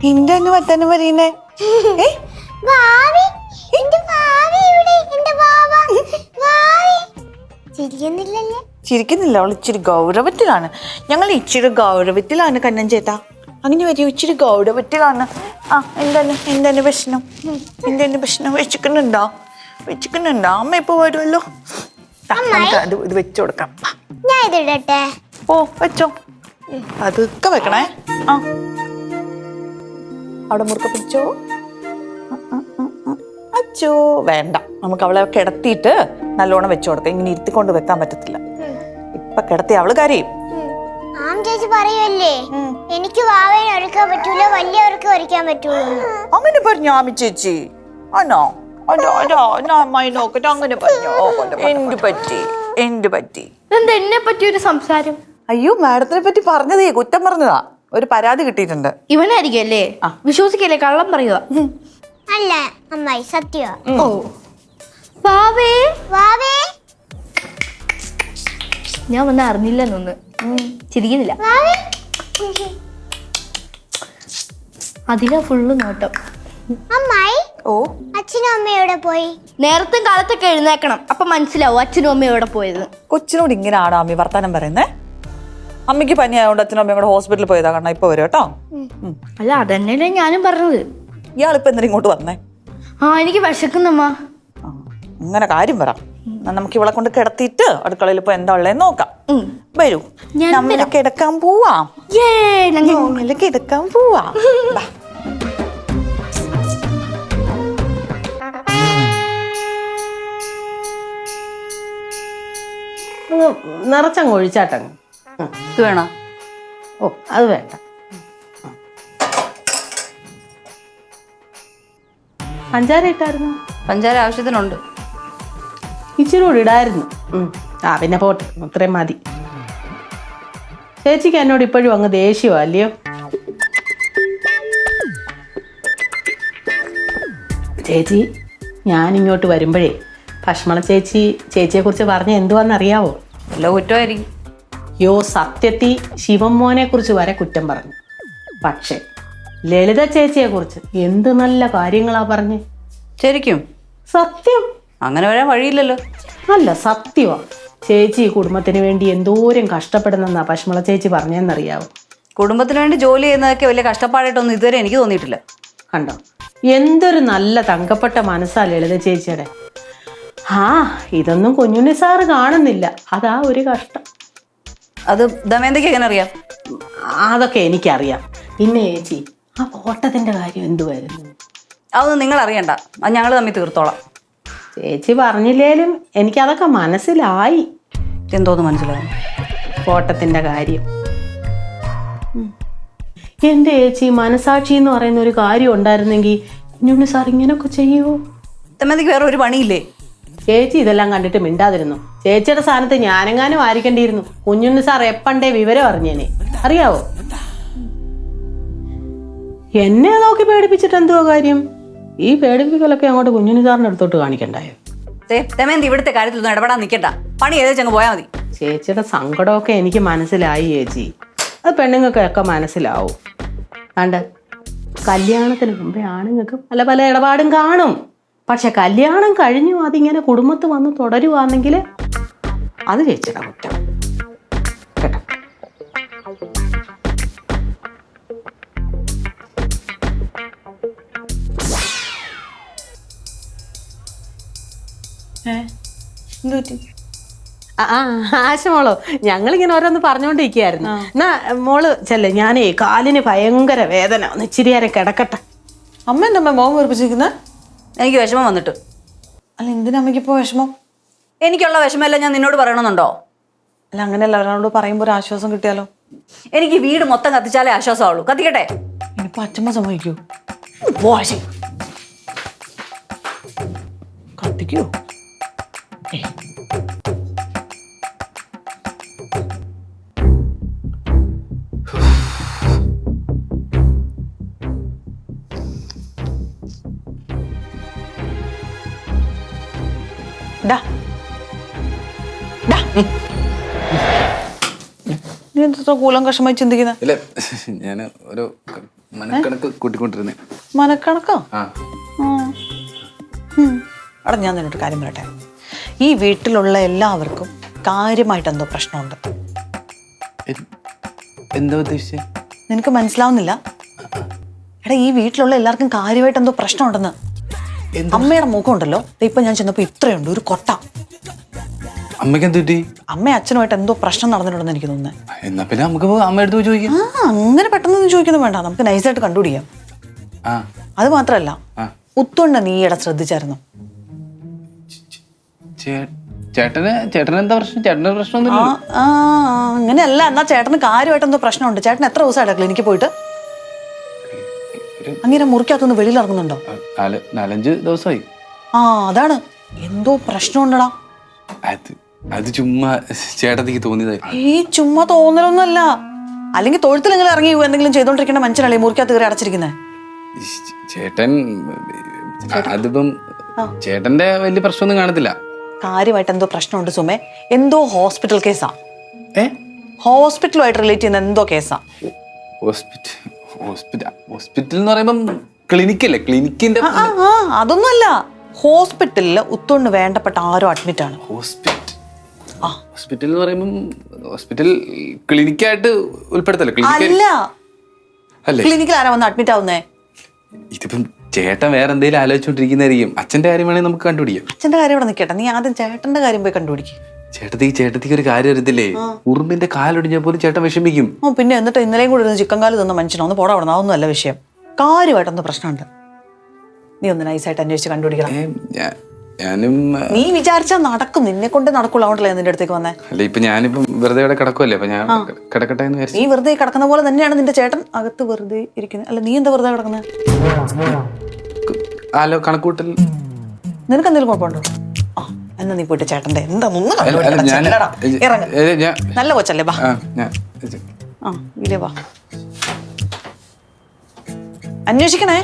എന്താണ് വർത്താനം പറയുന്നേ? ചിരിക്കുന്നില്ല, അവൾ ഇച്ചിരി ഗൗരവത്തിലാണ്. ഞങ്ങൾ ഇച്ചിരി ഗൗരവത്തിലാണ് കണ്ണൻ ചേട്ടാ. അങ്ങനെ വരും, ഇച്ചിരി ഗൗരവത്തിലാണ്. ആ എന്താണ് എന്താണ് പ്രശ്നം? എന്താണ് പ്രശ്നം? വെച്ചിക്കുന്നുണ്ടോ? അമ്മ ഇപ്പൊ വരുമല്ലോ. നമുക്ക് ഇത് വെച്ചു കൊടുക്കാം. ഓ വെച്ചോ, അതൊക്കെ വെക്കണേ. ആ അവിടെ മുറുക്ക പിടിച്ചോ. അച്ചോ വേണ്ട, നമുക്ക് അവളെ കിടത്തിയിട്ട് നല്ലോണം വെച്ചു കൊടുക്കാം. ഇങ്ങനെ ഇരുത്തിക്കൊണ്ട് വെക്കാൻ പറ്റത്തില്ല. ഇപ്പൊ കിടത്തി അവള് കരയും. ചേച്ചി പറയല്ലേ എനിക്ക് വാവേനെ ഒരുക്കാൻ പറ്റൂല, വലിയവർക്ക് വരയ്ക്കാൻ പറ്റൂല. അങ്ങനെ പറഞ്ഞു ആമി ചേച്ചി. ആണോ? അങ്ങനെ പറഞ്ഞു. എന്ത് പറ്റി? എന്നെ പറ്റി ഒരു സംസാരം? അയ്യോ, മാഡത്തിനെ പറ്റി പറഞ്ഞതേ കുറ്റം പറഞ്ഞതാ. ഒരു പരാതി കിട്ടിയിട്ടുണ്ട്. ഇവനായിരിക്കും അല്ലേ? വിശ്വസിക്കല്ലേ, കള്ളം പറയുക. അല്ല അമ്മായി, സത്യ. ഓ വാവേ വാവേ, ഞാൻ വന്ന് അറിഞ്ഞില്ലെന്നൊന്ന്. ചിരിക്കുന്നില്ല, അതിനാ ഫുള്ള് നോട്ടം. അമ്മായി, ഓ അച്ഛനും അമ്മയോടെ പോയി? നേരത്തെ കാലത്തൊക്കെ എഴുന്നേക്കണം, അപ്പൊ മനസ്സിലാവും അച്ഛനും അമ്മയും എവിടെ പോയത്. കൊച്ചിനോട് ഇങ്ങനെയാണോ അമ്മി വർത്താനം പറയുന്നേ? അമ്മയ്ക്ക് പനി ആയതുകൊണ്ട് അച്ഛനും അമ്മയും കൂടെ ഹോസ്പിറ്റലിൽ പോയതാ. കാരണം ഇപ്പൊ വരും കേട്ടോ. അല്ല അതന്നെയല്ലേ ഞാനും പറഞ്ഞത്. ഇയാളിപ്പോ എന്തിനാ ഇങ്ങോട്ട് വന്നേ? എനിക്ക് വിശക്കുന്നമ്മ. അങ്ങനെ കാര്യം പറ. നമുക്ക് ഇവളെ കൊണ്ട് കിടത്തിയിട്ട് അടുക്കളയിൽ ഇപ്പൊ എന്താ ഉള്ളതെന്ന് നോക്കാം. വരൂ, നമ്മള് കിടക്കാൻ പോവാം. കിടക്കാൻ പോവാം. നിറച്ചങ്ങ് ഒഴിച്ചാട്ടങ്ങ്. ഇത് വേണോ? ഓ അത് വേണ്ട. പഞ്ചാര ഇട്ടായിരുന്നു? പഞ്ചാര ആവശ്യത്തിനുണ്ട്. ഇച്ചിരി കൂടി ഇടായിരുന്നു. പിന്നെ പോട്ടെ, അത്രയും മതി. ചേച്ചിക്ക് എന്നോട് ഇപ്പോഴും അങ്ങ് ദേഷ്യമോ അല്ലയോ? ചേച്ചി, ഞാനിങ്ങോട്ട് വരുമ്പോഴേ ഭക്ഷണ ചേച്ചിയെ കുറിച്ച് പറഞ്ഞ എന്തുവാന്നറിയാവോ? വല്ല കുറ്റമായിരിക്കും. സത്യത്തിൽ ശിവമോനെ കുറിച്ച് വരെ കുറ്റം പറഞ്ഞു. പക്ഷെ ലളിത ചേച്ചിയെ കുറിച്ച് എന്ത് നല്ല കാര്യങ്ങളാ പറഞ്ഞ്. ശരിക്കും? സത്യം. അങ്ങനെ വരാൻ വഴിയില്ലല്ലോ. അല്ല, സത്യമാ. ചേച്ചി ഈ കുടുംബത്തിന് വേണ്ടി എന്തോരം കഷ്ടപ്പെടുന്നെന്നാ പശ്മള ചേച്ചി പറഞ്ഞെന്നറിയാവോ? കുടുംബത്തിന് വേണ്ടി ജോലി ചെയ്യുന്നതൊക്കെ വലിയ കഷ്ടപ്പാടായിട്ടൊന്നും ഇതുവരെ എനിക്ക് തോന്നിയിട്ടില്ല. കണ്ടോ, എന്തൊരു നല്ല തങ്കപ്പെട്ട മനസ്സാ ലളിത ചേച്ചിയുടെ. ഇതൊന്നും കുഞ്ഞുണ്ണി സാറ് കാണുന്നില്ല, അതാ ഒരു കഷ്ടം. അത് ദമയന്തിക്ക് എങ്ങനെ അറിയാം? അതൊക്കെ എനിക്കറിയാം. പിന്നെ ചേച്ചി, ആ ഓട്ടത്തിന്റെ കാര്യം എന്തുവായിരുന്നു? അതൊന്നും നിങ്ങൾ അറിയണ്ട, അത് ഞങ്ങൾ തമ്മിൽ തീർത്തോളാം. ചേച്ചി പറഞ്ഞില്ലേലും എനിക്കതൊക്കെ മനസ്സിലായി. എന്തോന്ന് മനസ്സിലായി? ഓട്ടത്തിന്റെ കാര്യം. എന്റെ ചേച്ചി, മനസാക്ഷി എന്ന് പറയുന്ന ഒരു കാര്യം ഉണ്ടായിരുന്നെങ്കിൽ കുഞ്ഞുണ്ണി സാർ ഇങ്ങനെയൊക്കെ ചെയ്യുമോ? ദമയന്തിക്ക് വേറെ ഒരു പണിയില്ലേ? ചേച്ചി ഇതെല്ലാം കണ്ടിട്ട് മിണ്ടാതിരുന്നു. ചേച്ചിയുടെ സ്ഥാനത്ത് ഞാനെങ്ങാനും ആയിരിക്കേണ്ടിയിരുന്നു. കുഞ്ഞുണ്ണി സാർ എപ്പണ്ടേ വിവരം അറിഞ്ഞേനെ. അറിയാവോ? എന്നെ നോക്കി പേടിപ്പിച്ചിട്ട് എന്തുവാ കാര്യം? ഈ പേടിപ്പിക്കലൊക്കെ അങ്ങോട്ട് കുഞ്ഞുണ്ണി സാറിന്റെ അടുത്തോട്ട് കാണിക്കണ്ടായോ? ദമയന്തി ഇവിടുത്തെ കാര്യത്തിലൊന്നും ഇടപെടാൻ നിൽക്കണ്ട. പണി ഏതങ്ങ് പോയാൽ മതി. ചേച്ചിയുടെ സങ്കടമൊക്കെ എനിക്ക് മനസ്സിലായി ചേച്ചി. അത് പെണ്ണുങ്ങൾക്കൊക്കെ മനസ്സിലാവും. കണ്ട്, കല്യാണത്തിന് മുമ്പേ ആണുങ്ങൾക്ക് പല പല ഇടപാടും കാണും. പക്ഷെ കല്യാണം കഴിഞ്ഞു അതിങ്ങനെ കുടുംബത്ത് വന്ന് തുടരുവാണെങ്കിൽ അത് ചേച്ചിയുടെ കുറ്റം കേട്ടോ. ആശമോളോ, ഞങ്ങളിങ്ങനെ ഓരോന്ന് പറഞ്ഞോണ്ടിരിക്കുകയായിരുന്നു. എന്നാ മോള് ചെല്ലേ, ഞാനേ കാലിന് ഭയങ്കര വേദന, ഒന്ന് ഇച്ചിരി നേരം കിടക്കട്ടെ. അമ്മ എന്താ മോഹം വീർപ്പിച്ചിരിക്കുന്നത്? എനിക്ക് വിഷമം വന്നിട്ട്. അല്ല, എന്തിനാ അമ്മയ്ക്കിപ്പോ വിഷമം? എനിക്കുള്ള വിഷമമെല്ലാം ഞാൻ നിന്നോട് പറയണമെന്നുണ്ടോ? അല്ല, അങ്ങനെയല്ല, ഒരാളോട് പറയുമ്പോൾ ഒരു ആശ്വാസം കിട്ടിയാലോ? എനിക്ക് വീട് മൊത്തം കത്തിച്ചാലേ ആശ്വാസമാവുള്ളൂ. കത്തിക്കട്ടെ. ഇനിയിപ്പോ അച്ഛമ്മ സമ്മതിക്കൂ? കത്തിക്കോ? നീ എന്താ കൂലം കഷമായി ചിന്തിക്കുന്നത്? ഇല്ല, ഞാൻ ഒരു മനക്കണക്ക് കൂട്ടിക്കൊണ്ടിരുന്നേ. മനക്കണക്കോ? ആ അവിടെ ഞാൻ നിന്നോട്ട് കാര്യം പറയട്ടെ. ഈ വീട്ടിലുള്ള എല്ലാവർക്കും കാര്യമായിട്ട് എന്തോ പ്രശ്നമുണ്ട്. എന്താ ഉദ്ദേശിച്ചേ? നിനക്ക് മനസ്സിലാവുന്നില്ല? എടാ, ഈ വീട്ടിലുള്ള എല്ലാവർക്കും കാര്യമായിട്ട് എന്തോ പ്രശ്നമുണ്ടെന്ന്. അമ്മയുടെ മുഖം ഉണ്ടല്ലോ, ഇപ്പൊ ഞാൻ ചെന്നപ്പോ ഇത്രയുണ്ട്, ഒരു കൊട്ട. അമ്മയ്ക്ക് എന്ത് പറ്റി? അമ്മയും അച്ഛനുമായിട്ട് എന്തോ പ്രശ്നം നടന്നിട്ടുണ്ടെന്ന് എനിക്ക് തോന്നുന്നത്. എന്നാ പിന്നെ നമുക്ക് അമ്മ എടുത്ത് പോയി ചോദിക്കാം. അങ്ങനെ പെട്ടെന്നൊന്നും ചോദിക്കുന്നു വേണ്ട, നമുക്ക് നൈസായിട്ട് കണ്ടുപിടിക്കാം. ആ അത് മാത്രല്ല, ഉത്തോണ്ട നീ ഈയിടെ ശ്രദ്ധിച്ചായിരുന്നു? ചേട്ടന് എന്താ പ്രശ്നം? ചേട്ടന് പ്രശ്നമൊന്നുമില്ല. അങ്ങനെയല്ല. എന്നാ ചേട്ടന് കാര്യമായിട്ട് എന്തോ പ്രശ്നമുണ്ട്. ചേട്ടൻ എത്ര ദിവസമായിട്ട് ക്ലിനിക്കിൽ പോയിട്ട്? അങ്ങനെ മുറിക്കകത്തുനിന്ന് വെളിയിൽ ഇറങ്ങുന്നുണ്ടോ? 4-5 ദിവസമായി. അതാണ്, എന്തോ പ്രശ്നമുണ്ടടാ. അത് ചുമ്മാ ചേട്ടത്തിക്ക് തോന്നിയതായി. ചുമ്മാ തോന്നലൊന്നുമല്ല. അല്ലെങ്കിൽ തൊഴുത്തിലെങ്കിലും ഇറങ്ങി എന്തെങ്കിലും ചെയ്തോണ്ടിരിക്കേണ്ട മനുഷ്യനല്ലേ മുറിക്കകത്ത് കയറി അടച്ചിരിക്കുന്നത്? ചേട്ടൻ അതിപ്പം ചേട്ടന്റെ വലിയ പ്രശ്നമൊന്നും കാണത്തില്ല. കാര്യമായിട്ട് എന്തോ പ്രശ്നമുണ്ട് സുമേ. എന്തോ ഹോസ്പിറ്റൽ കേസാ. ഹോസ്പിറ്റലുമായിട്ട് റിലേറ്റ് ചെയ്യുന്ന എന്തോ കേസാ. ഹോസ്പിറ്റൽ എന്ന് പറയുമ്പം ക്ലിനിക്കല്ലേ? ക്ലിനിക്കിന്റെ അതൊന്നുമല്ല. ഹോസ്പിറ്റലില് ഉത്തോണ്ട് വേണ്ടപ്പെട്ട ആരോ അഡ്മിറ്റ് ആണ്. ഹോസ്പിറ്റൽ എന്ന് പറയുമ്പം ഹോസ്പിറ്റൽ ക്ലിനിക്കായിട്ട് ഉൾപ്പെടുത്തല്ലേ? ക്ലിനിക്കിൽ ആരാ വന്ന് അഡ്മിറ്റ് ആവുന്നേ? ഇതിപ്പം ചേട്ടൻ വേറെ എന്തെങ്കിലും ആലോചിച്ചോണ്ടിരിക്കുന്നതായിരിക്കും. അച്ഛന്റെ കാര്യം വേണമെങ്കിൽ നമുക്ക് കണ്ടുപിടിക്കാം. അച്ഛന്റെ കാര്യം ഇവിടെ നിൽക്കട്ടെ, നീ ആദ്യം ചേട്ടന്റെ കാര്യം പോയി കണ്ടുപിടിക്കും. ചേട്ടത്തിക്ക് ഒരു കാര്യം അറിയത്തില്ലേ? ഉറുമ്പിന്റെ കാലൊടിഞ്ഞാൽ പോലും ചേട്ടൻ വിഷമിക്കും. പിന്നെ എന്നിട്ട് ഇന്നലെയും കൂടി ഇരുന്ന് ചിക്കൻ കാല് തന്ന മനുഷ്യനോ ഒന്ന് പോടാ അവിടെ. അതൊന്നും അല്ല വിഷയം. കാര്യമായിട്ടൊന്ന് പ്രശ്നമുണ്ട്. നീ ഒന്ന് നൈസായിട്ട് അന്വേഷിച്ച് കണ്ടുപിടിക്കണം. നീ വിചാരിച്ചാൽ നടക്കും, നിന്നെ കൊണ്ട് നടക്കുള്ളൂ. അതുകൊണ്ടല്ലേ നിന്റെ അടുത്തേക്ക് വന്നേ. അല്ല, ഇപ്പൊ ഞാനിപ്പം വെറുതെ ഇവിടെ കിടക്കുമല്ലേ, അപ്പൊ ഞാൻ കിടക്കട്ടെ എന്ന് വിചാരിച്ചു. നീ വെറുതെ കിടക്കുന്ന പോലെ തന്നെയാണ് നിന്റെ ചേട്ടൻ അകത്ത് വെറുതെ ഇരിക്കുന്നത്. അല്ല, നീ എന്താ വെറുതെ കിടക്കുന്നത്? കണക്കൂട്ടൽ നിനക്ക് എന്തെങ്കിലും കുഴപ്പമുണ്ടോ? എന്നാ നീ പോയിട്ട് ചേട്ടന്റെ എന്താ നല്ല കൊച്ചല്ലേ? ബാ ഇല്ലേ, വാ അന്വേഷിക്കണേ.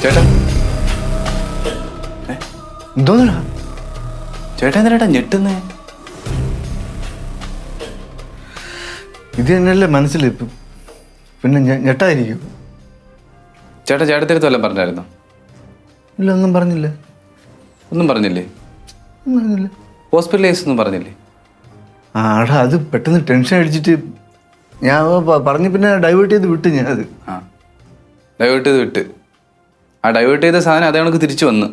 ചേട്ടാ, എന്തോന്നാ ചേട്ടാ? എന്തിനാ ഞെട്ടുന്നേ? ഇത് തന്നെയല്ലേ മനസ്സിൽ ഇപ്പം, പിന്നെ ഞെട്ടായിരിക്കും. ചേട്ടാ, ചേട്ടത്തിരുത്ത് വല്ലതും പറഞ്ഞായിരുന്നോ? ഇല്ല, ഒന്നും പറഞ്ഞില്ല. ഒന്നും പറഞ്ഞില്ലേ? ഹോസ്പിറ്റൽ കേസ് ഒന്നും പറഞ്ഞില്ലേ? ആടാ, അത് പെട്ടെന്ന് ടെൻഷൻ അടിച്ചിട്ട് ഞാൻ പറഞ്ഞ് പിന്നെ ഡൈവേർട്ട് ചെയ്ത് വിട്ട് ഞാനത്. ഡൈവേർട്ട് ചെയ്ത് വിട്ട്. ഡൈവേർട്ട് ചെയ്ത സാധനം അതേ കണക്ക് തിരിച്ചു വന്ന്.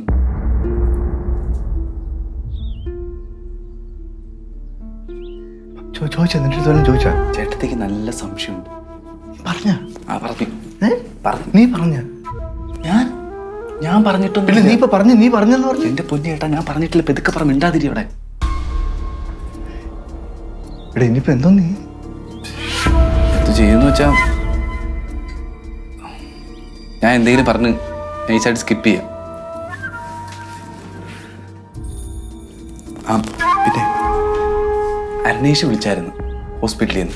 ചോദിച്ചാ നിന്റെ അടുത്ത് ചോദിച്ചാ? ചേട്ടത്തേക്ക് നല്ല സംശയമുണ്ട്. പറഞ്ഞ? പറഞ്ഞു. നീ പറഞ്ഞ? ഞാൻ പറഞ്ഞിട്ടൊന്നും. നീ ഇപ്പൊ നീ പറഞ്ഞെന്ന് പറഞ്ഞു. എന്റെ പൊന്നു ചേട്ടാ, ഞാൻ പറഞ്ഞിട്ടില്ല. പെതുക്കെ പറ, മിണ്ടാതിരി അവിടെ. എടാ, ഇനിയിപ്പോ എന്തോ നീ എന്ത് ചെയ്യുന്നു വെച്ചാ, ഞാൻ എന്തെങ്കിലും പറഞ്ഞ് നൈസായിട്ട് സ്കിപ്പ് ചെയ്യാം. പിന്നെ അരുണേഷ് വിളിച്ചായിരുന്നു ഹോസ്പിറ്റലിൽ നിന്ന്.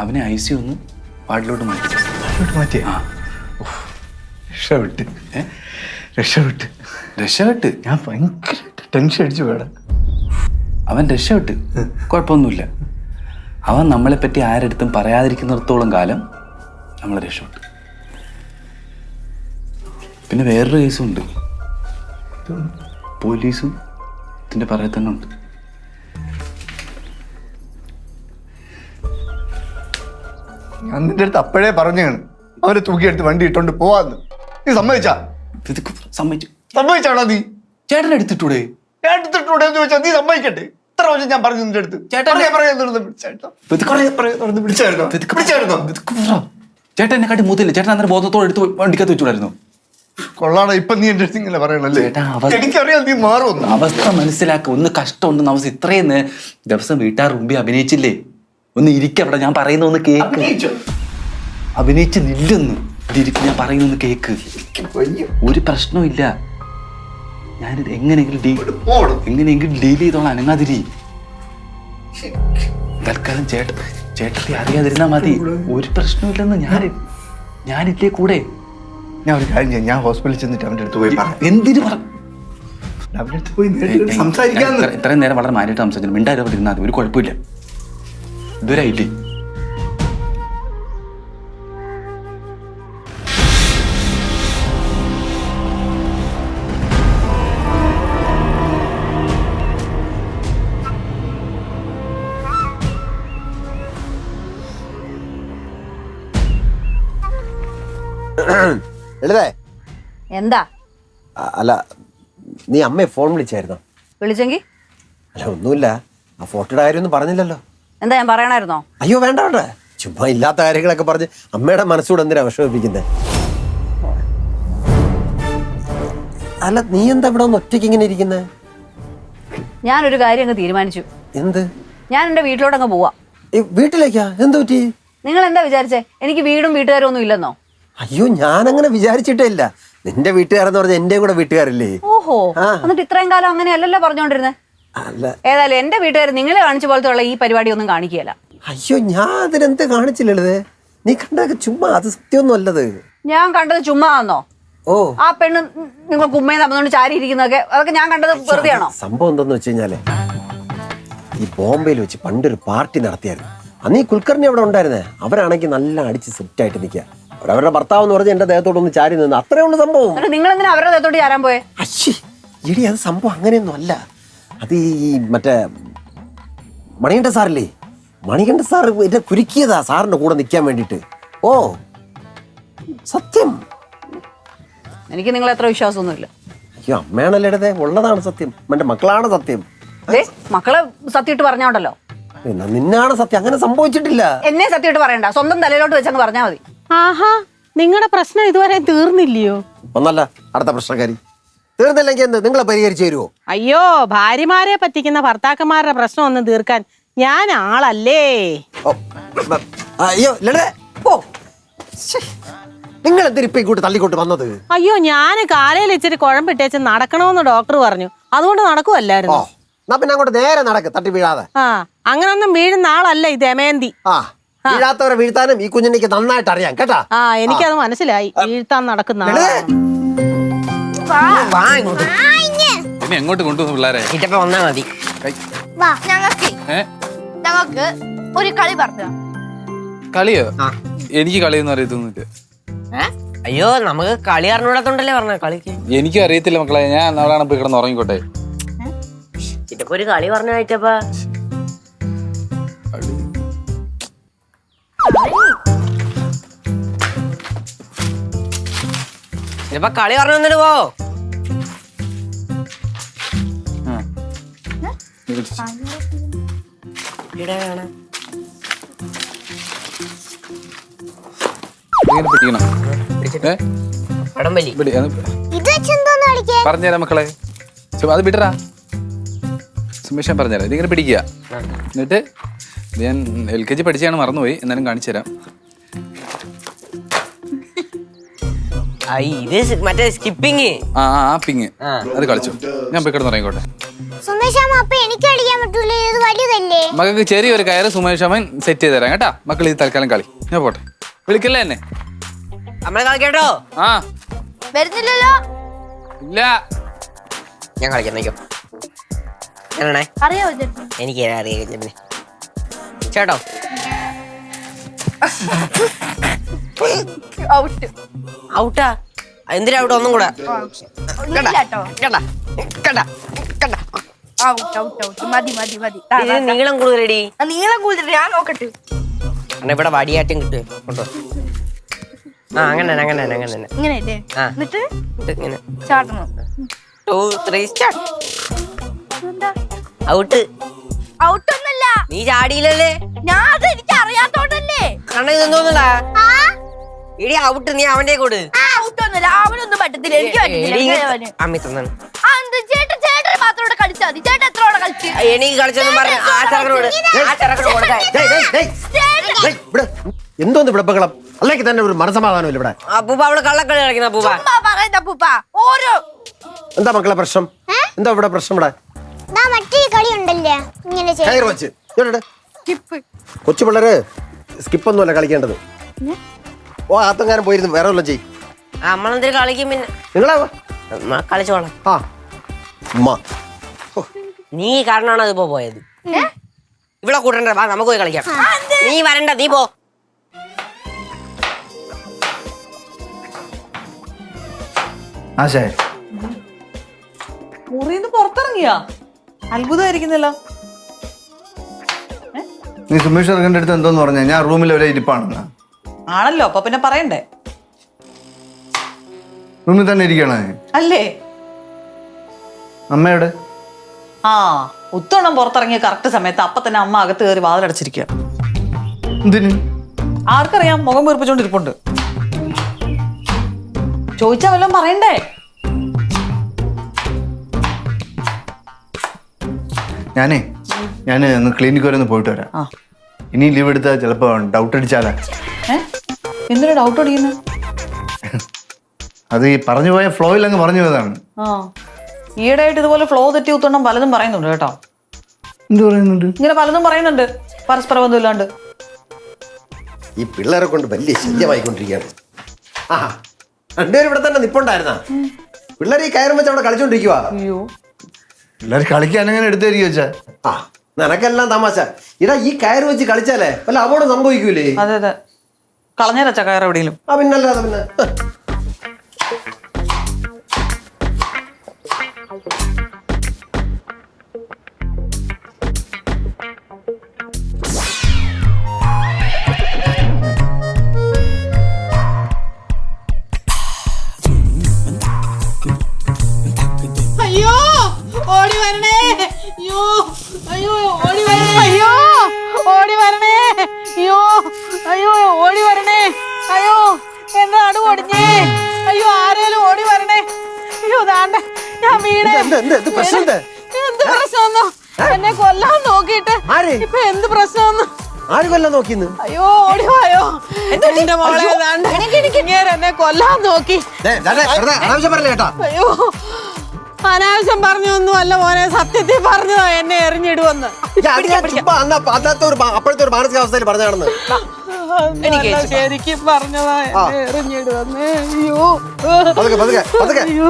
അവനെ ICU ഒന്ന് വാർഡിലോട്ട് മാറ്റി. രക്ഷപ്പെട്ട് ഞാൻ ഭയങ്കര ടെൻഷൻ അടിച്ചു വേടാ. അവൻ രക്ഷപ്പെട്ട്, കുഴപ്പമൊന്നുമില്ല. അവൻ നമ്മളെപ്പറ്റി ആരടുത്തും പറയാതിരിക്കുന്നിടത്തോളം കാലം നമ്മൾ രക്ഷപ്പെട്ടു. പിന്നെ വേറൊരു കേസും ഉണ്ട്. പോലീസും ഇതിൻ്റെ പറയ തന്നെ ഉണ്ട്. ഞാൻ നിന്റെ അടുത്ത് അപ്പോഴേ പറഞ്ഞാണ് അവരെ തൂക്കിയെടുത്ത് വണ്ടി ഇട്ടോണ്ട് പോവാന്ന്. നീ സമ്മതിച്ചാ? സമ്മതിച്ചാണോ നീ? ചേട്ടൻ എടുത്തിട്ടൂടെ? എടുത്തിട്ടൂടെ എന്ന് ചോദിച്ചാൽ നീ സമ്മതിക്കട്ടെ. ഇത്ര പ്രാവശ്യം ഞാൻ പറഞ്ഞു നിന്റെ അടുത്ത്. ചേട്ടൻ എന്നെക്കാട്ടി മൂത്തില്ല. ചേട്ടൻ അന്നേരം ബോധത്തോടെ എടുത്ത് വണ്ടിക്കകത്ത് വെച്ചൂടായിരുന്നു. കൊള്ളാടാ, ഇപ്പൊ നീ എന്റെ അടുത്ത് ഇങ്ങനെ പറയണല്ലേ? എനിക്കറിയാം നീ മാറും. അവസ്ഥ മനസ്സിലാക്കുക. ഒന്ന് കഷ്ടമുണ്ടെന്ന് അവസ്ഥ. ഇത്രയും ദിവസം വീട്ടാർ മുമ്പേ അഭിനയിച്ചില്ലേ? ഒന്ന് ഇരിക്കവിടെ, ഞാൻ പറയുന്ന ഒന്ന് കേക്ക്. അഭിനയിച്ച് നില്ലൊന്ന് ഇരിക്കും, ഞാൻ പറയുന്ന ഒന്ന് കേക്ക്. ഒരു പ്രശ്നവും ഇല്ല. ഞാനിത് എങ്ങനെയെങ്കിലും ഡീൽ ചെയ്തോളാം. അനങ്ങാതിരി. തൽക്കാലം ചേട്ടത്തി അറിയാതിരുന്നാ മതി. ഒരു പ്രശ്നമില്ലെന്ന് ഞാനില്ലേ കൂടെ. ഞാൻ ഒരു കാര്യം ചെയ്യാം, ഞാൻ ഹോസ്പിറ്റലിൽ ചെന്നിട്ട് അവൻ്റെ അടുത്ത് പോയി പറയാം. എന്തിനു പറ അവൻ്റെ അടുത്ത് പോയി നേരിട്ട് സംസാരിക്കാന്ന്. ഇത്രയും നേരം വളരെ മാറിയിട്ട് സംസാരിച്ചു. മിണ്ടാരോ ഇരുന്നാൽ മതി, ഒരു കുഴപ്പമില്ല. ഇതുവരെ ആയില്ലേ? എഴുതേ എന്താ അല്ല, നീ അമ്മയെ ഫോൺ വിളിച്ചായിരുന്നോ? വിളിച്ചെങ്കി അല്ല ഒന്നുമില്ല, ആ ഫോട്ടോയുടെ കാര്യമൊന്നും പറഞ്ഞില്ലല്ലോ. എന്താ ഞാൻ പറയണായിരുന്നോ? അയ്യോ വേണ്ട വേണ്ട, ചുമ്മാ ഇല്ലാത്ത കാര്യങ്ങളൊക്കെ പറഞ്ഞ് അമ്മയുടെ മനസ്സൂടെ എന്തിനാ വിഷമിപ്പിക്കുന്നത്? അല്ല നീ എന്താ ഇവിടെ ഒന്ന് ഒറ്റയ്ക്ക് ഇങ്ങനെ ഇരിക്കുന്നത്? ഞാനൊരു കാര്യം അങ്ങ് തീരുമാനിച്ചു. എന്ത്? ഞാൻ എൻ്റെ വീട്ടിലോട്ടങ്ങ് പോവാ. വീട്ടിലേക്കാ? എന്ത് പറ്റി? നിങ്ങൾ എന്താ വിചാരിച്ചേ എനിക്ക് വീടും വീട്ടുകാരും ഒന്നും ഇല്ലെന്നോ? അയ്യോ ഞാനങ്ങനെ വിചാരിച്ചിട്ടേ ഇല്ല. നിന്റെ വീട്ടുകാരെന്ന് പറഞ്ഞാൽ എന്റെ കൂടെ വീട്ടുകാരില്ലേ? ഓഹോ, എന്നിട്ട് ഇത്രയും കാലം അങ്ങനെ അല്ലല്ലോ പറഞ്ഞോണ്ടിരുന്നേ. അല്ല ഏതായാലും എന്റെ വീട്ടുകാർ നിങ്ങളെ കാണിച്ച പോലത്തെ ഉള്ള ഈ പരിപാടി ഒന്നും കാണിക്കുകയല്ല. അയ്യോ ഞാൻ അതിനെന്ത് കാണിച്ചില്ലത്? നീ കണ്ടൊക്കെ ചുമ്മാ, അത് സത്യമൊന്നും അല്ലത്. ഞാൻ കണ്ടത് ചുമ്മാ ആണോ? ഓ ആ പെണ്ണ് നിങ്ങൾ കുമ്മയെ തമ്മിൽ ചാരി ഇരിക്കുന്നതൊക്കെ അതൊക്കെ ഞാൻ കണ്ടത് വെറുതെ ആണോ? സംഭവം എന്താന്ന് വെച്ച് കഴിഞ്ഞാല് ഈ ബോംബെയിൽ വെച്ച് പണ്ടൊരു പാർട്ടി നടത്തിയായിരുന്നു. അന്ന് ഈ കുൽക്കർണി അവിടെ ഉണ്ടായിരുന്നേ. അവരാണെങ്കിൽ നല്ല അടിച്ച് സെറ്റായിട്ട് നിൽക്കുക. അവരവരുടെ ഭർത്താവ് എന്ന് പറഞ്ഞ് എന്റെ ദേഹത്തോടൊന്ന് ചാരി നിന്ന്, അത്രേ ഉള്ളൂ സംഭവം. നിങ്ങൾ എന്തിനാ അവരുടെ ദേഹത്തോട്ട് ചാരാൻ പോയെ? അശ്ശി എടി, അത് സംഭവം അങ്ങനെയൊന്നും അല്ല. അത് ഈ മറ്റേ മണികണ്ഠ സാറില്ലേ, മണികണ്ഠ സാർ എന്നെ കുരുക്കിയതാ സാറിന്റെ കൂടെ നിൽക്കാൻ വേണ്ടിയിട്ട്. ഓ സത്യം. എനിക്ക് നിങ്ങളെ എത്ര വിശ്വാസമൊന്നുമില്ല. അയ്യോ അമ്മയാണല്ലേ ഇടതേ, ഉള്ളതാണ് സത്യം. എന്റെ മക്കളാണ് സത്യം. മക്കളെ സത്യമായിട്ട് പറഞ്ഞോണ്ടല്ലോ. പിന്നെ നിന്നാണ് സത്യം. അങ്ങനെ സംഭവിച്ചിട്ടില്ല. എന്നെ സത്യമായിട്ട് പറയണ്ട, സ്വന്തം തലയിലോട്ട് വെച്ചങ്ങ് പറഞ്ഞാൽ മതി. ആഹാ, നിങ്ങളുടെ പ്രശ്നം ഇതുവരെ തീർന്നില്ലയോ? ഒന്നല്ല, അടുത്ത പ്രശ്നക്കാരി. തീർന്നില്ലെങ്കിൽ എന്ത്, നിങ്ങളെ പരിഹരിച്ചു തരുമോ? അയ്യോ, ഭാര്യമാരെ പറ്റിക്കുന്ന ഭർത്താക്കന്മാരുടെ പ്രശ്നം ഒന്നും തീർക്കാൻ ഞാൻ ആളല്ലേ. ഓ, അയ്യോ ലളിതേ, ഓ നിങ്ങൾ എന്തിരിപ്പ ഇങ്ങോട്ട് തള്ളിക്കൊണ്ട് വന്നത്? അയ്യോ, ഞാൻ കാലയിൽ ഇച്ചിരി കുഴമ്പിട്ടേച്ച് നടക്കണമെന്ന് ഡോക്ടർ പറഞ്ഞു. അതുകൊണ്ട് നടക്കുവല്ലായിരുന്നു. എന്നാ പിന്നെ അങ്ങോട്ട് നേരെ നടക്ക്, തട്ടി വീഴാതെ. ആ, അങ്ങനൊന്നും വീഴുന്ന ആളല്ല ഈ ദമയന്തി. ആ, വീഴാത്തവരെ വീഴ്ത്താനും ഈ കുഞ്ഞിനിക്ക് നന്നായിട്ട് അറിയാം കേട്ടാ. ആ, എനിക്കത് മനസ്സിലായി. വീഴ്ത്താൻ നടക്കുന്ന ആളാണ്. പിന്നെ എങ്ങോട്ട് കൊണ്ടുവന്നു പിള്ളേരെ? വന്നാ മതി. ഞങ്ങൾക്ക് ഒരു കളി പറഞ്ഞു. കളിയോ? എനിക്ക് കളിയൊന്നും അറിയത്തൊന്നുമില്ല. അയ്യോ നമുക്ക് കളി അറിഞ്ഞൂടാത്തോണ്ടല്ലേ പറഞ്ഞ കളിക്ക്. എനിക്കും അറിയത്തില്ല മക്കളെ, ഞാൻ നാളെ പോയി കിടന്ന് ഉറങ്ങിക്കോട്ടെ. ഇതിപ്പോ ഒരു കളി പറഞ്ഞു വെച്ചപ്പാ ഇതിപ്പോ കളി പറഞ്ഞു വന്നിട്ട് പോ. പറഞ്ഞുതരാം മക്കളെ, അത് വിടറാ. സുമേഷ് പറഞ്ഞുതരാം. ഇതിങ്ങനെ പിടിക്കുക. എന്നിട്ട് ഞാൻ LKG പഠിച്ചാണ്, മറന്നുപോയി. എന്നാലും കാണിച്ചു തരാം. ഇത് മറ്റേ സ്കിപ്പിങ്. ആ പിങ് അത് കളിച്ചു. ഞാൻ പോയി കിടന്ന് ഉറങ്ങിക്കോട്ടെ. മക്കൾക്ക് ചെറിയൊരു കയറ് സുമേഷ് അവൻ സെറ്റ് ചെയ്ത് തരാം കേട്ടാ. മക്കൾ ഇത് തൽക്കാലം കളി. ഞാൻ പോട്ടെ, വിളിക്കല്ലേ എന്നെ. നമ്മളെ കളിക്കട്ടോ? ആ വരുന്നില്ലല്ലോ. ഇല്ല, ഞാൻ കളിക്കാം. നോക്കോ ഞാനാണേ. അറിയാവോ എനിക്ക് അറിയാം. പിന്നെ ചേട്ടോ ഔട്ടാ? എന്തിനാ ഔട്ട്? ഒന്നും കൂടെ നീളം കൂടുതലടി. നീളം കൂടുതൽ ഞാൻ നോക്കട്ടെ. ഇവിടെ വടിയാറ്റും കിട്ടും. കൊണ്ടോ. ആ അങ്ങനെ അങ്ങനെ അങ്ങനെ തന്നെ. ഇങ്ങനെയല്ലേ? ആ എന്നിട്ട് ഇങ്ങനെ ചാടണം. 2 3 സ്റ്റാർട്ട്. ഔട്ട്. ഔട്ടൊന്നല്ല, നീ ചാടിയില്ലല്ലേ? ഞാൻ അത് എനിക്ക് അറിയാത്തോണ്ടല്ലേ. കണ്ണു തോന്നടാ. ഇടി ഔട്ട്. നീ അവന്റെ കൂട്. ഔട്ടൊന്നല്ല, അവനൊന്നും പറ്റത്തില്ല. എനിക്ക് പറ്റത്തില്ല. അമ്മി തന്നാണ്. ചേട്ടൻ ചേട്ടന് മാത്രം ഇവിടെ കളിച്ചാൽ മതി. ചേട്ടൻ എത്ര ഇവിടെ കളിച്ചു? എനിക്ക് കളിച്ചൊന്നും പറഞ്ഞു. ആ ചെറുക്കനോട് എന്തോന്ന് ഇവിടെ ബഹളം? അല്ലെങ്കിൽ തന്നെ ഒരു മനസമാധാനം ഇല്ല ഇവിടെ. അപ്പൂപ്പ അവള് കള്ളക്കളി കളിക്കുന്ന അപ്പൂപ്പ. പറയുന്ന അപ്പൂപ്പ ഓരോ എന്താ മക്കളെ പ്രശ്നം? എന്താ ഇവിടെ പ്രശ്നം? ഇവിടെ മറ്റേ കളി ഉണ്ടല്ലേ, ഇങ്ങനെ കയറ് വെച്ച് കൊച്ചു പിള്ളേര് സ്കിപ്പൊന്നുമല്ല കളിക്കേണ്ടത്. ഓ അകത്തെങ്ങാനും പോയിരുന്നു വേറെ വല്ലതും ചെയ്യും. നമ്മളെന്തിനും കളിക്കും പിന്നെ. നിങ്ങളാ കളിച്ചോളാം. ആ ഉമ്മ നീ കാരണമാണ് അതിപ്പോ പോയത്. ഇവിടെ കൂട്ടണ്ട, വാ നമുക്ക് പോയി കളിക്കാം. നീ വരണ്ട, നീ പോ. ആശേ മുറിന്ന് പുറത്തിറങ്ങിയാ? അത്ഭുതമായിരിക്കുന്നല്ലോ. നീ സുമേഷ് ഇറങ്ങേണ്ട അടുത്ത് എന്തോന്ന് പറഞ്ഞ ഞാൻ റൂമിൽ ഒരേ ഇരിപ്പാണെന്നാ. ആണല്ലോ, അപ്പൊ പിന്നെ പറയണ്ടേ? റൂമിൽ തന്നെ ഇരിക്കണേ അല്ലേ? അമ്മയുടെ ആ ഉത്തോണം പുറത്തിറങ്ങിയ കറക്റ്റ് സമയത്ത് അപ്പൊ തന്നെ അമ്മ അകത്ത് കയറി വാതിലടച്ചിരിക്കുക. എന്തിന്? ആർക്കറിയാം, മുഖം വീർപ്പിച്ചോണ്ടിരിപ്പുണ്ട്. ചോദിച്ചാ വല്ലതും പറയണ്ടേ? ഞാൻ ഒന്ന് ക്ലിനിക്ക് വരെ ഒന്ന് പോയിട്ട് വരാം. ആ. ഇനി ലീവ് എടുത്താൽ ചിലപ്പോ ഡൗട്ട് അടിച്ചാലാ. എന്തിനാ ഡൗട്ട് അടിക്കുന്നത്? അത് ഈ പറഞ്ഞു പോയ ഫ്ലോയിൽ അങ്ങ് പറഞ്ഞു പോയതാണ്. ആ ഈയിടെയായിട്ട് ഇതുപോലെ ഫ്ലോ തെറ്റി ഉത്തോണം പലതും പറയുന്നുണ്ട് കേട്ടോ. എന്ത് പറയുന്നുണ്ട്? ഇങ്ങനെ പലതും പറയുന്നുണ്ട് പരസ്പര ബന്ധമില്ലാണ്ട്. ഈ പിള്ളേരെ കൊണ്ട് വലിയ ശല്യമായിക്കൊണ്ടിരിക്കുകയാണ്. ആ രണ്ടുപേരും ഇവിടെ തന്നെ നിപ്പുണ്ടായിരുന്ന പിള്ളേർ ഈ കയറും വെച്ച് അവിടെ കളിച്ചോണ്ടിരിക്കുക. അയ്യോ, പിള്ളേർ കളിക്കാൻ അങ്ങനെ എടുത്തായിരിക്കും വെച്ചാ. ആ നിനക്കെല്ലാം തമാശ. ഇടാ ഈ കയറ് വെച്ച് കളിച്ചാലേ വല്ല അപകടം സംഭവിക്കൂലേ? അതെ അതെ, കളഞ്ഞേരച്ച കയർ എവിടെയും. ആ പിന്നല്ലാതെ പിന്നെ അയ്യോ ഓടി വരണേ, അയ്യോ അയ്യോ ഓടി വരണേ, അയ്യോ ഓടി വരണേ, അയ്യോ അയ്യോ ഓടി വരണേ, അയ്യോ എന്റെ നടു ഒടിഞ്ഞേ, അയ്യോ ആരേലും ഓടി വരണേ, അയ്യോ ദാണ്ടെ ഞാൻ വീണേ. എന്ത് പ്രശ്നമെന്നോ? എന്നെ കൊല്ലാൻ നോക്കിയിട്ട് ഇപ്പൊ എന്ത് പ്രശ്നമെന്ന് ആര് കൊല്ലാൻ നോക്കിന്ന്? അയ്യോ ഓടി വായോ, എന്റെ മോളെ ദാണ്ടെ ഇങ്ങേര് എന്നെ കൊല്ലാൻ നോക്കി. അനാവശ്യം പറയല്ലേ കേട്ടാ. അയ്യോ അനാവശ്യം പറഞ്ഞൊന്നും അല്ല മോനെ, സത്യത്തിൽ പറഞ്ഞതാ എന്നെ എറിഞ്ഞിടുവെന്ന്. അപ്പോഴത്തെ ഒരു മാനസികാവസ്ഥയിൽ പറഞ്ഞാണെന്ന് ശരിക്കും പറഞ്ഞതാ എന്നെ എറിഞ്ഞിടുവെന്ന്. അയ്യോ അയ്യോ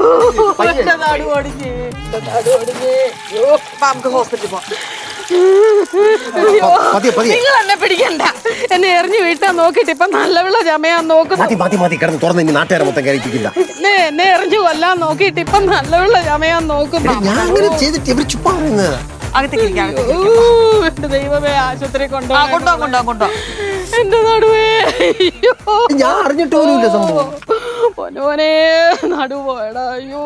എന്റെ നാട് ഓടിഞ്ഞേ, എന്റെ നാട് ഓടിഞ്ഞേ. അയ്യോ നമുക്ക് ഹോസ്പിറ്റലിൽ പോവാം. നിങ്ങൾ എന്നെ പിടിക്കണ്ട, എന്നെ എറിഞ്ഞു വീട്ടാൻ നോക്കിട്ട് ഇപ്പൊ നല്ലവെള്ള ചമയാൻ നോക്കുന്നു. കിടന്ന് തുറന്ന് ഇനി നാട്ടുകാരെ മൊത്തം കയറിപ്പിക്കില്ല. എന്നെ എറിഞ്ഞു കൊല്ലാൻ നോക്കിട്ട് ഇപ്പൊ നല്ലവെള്ള ചമയാൻ നോക്കുന്നു. ഞാൻ അങ്ങനെ ചെയ്തിട്ട് ഇവർ ചുപ്പാ പറയുന്നത്. എന്റെ ദൈവമേ, ആശുപത്രി കൊണ്ടുപോകാം എന്റെ നടുവേ. അയ്യോ ഞാൻ അറിഞ്ഞിട്ട് പോലും ഇല്ല സംഭവം. പൊന്നോനെ നടുപോയടാ. അയ്യോ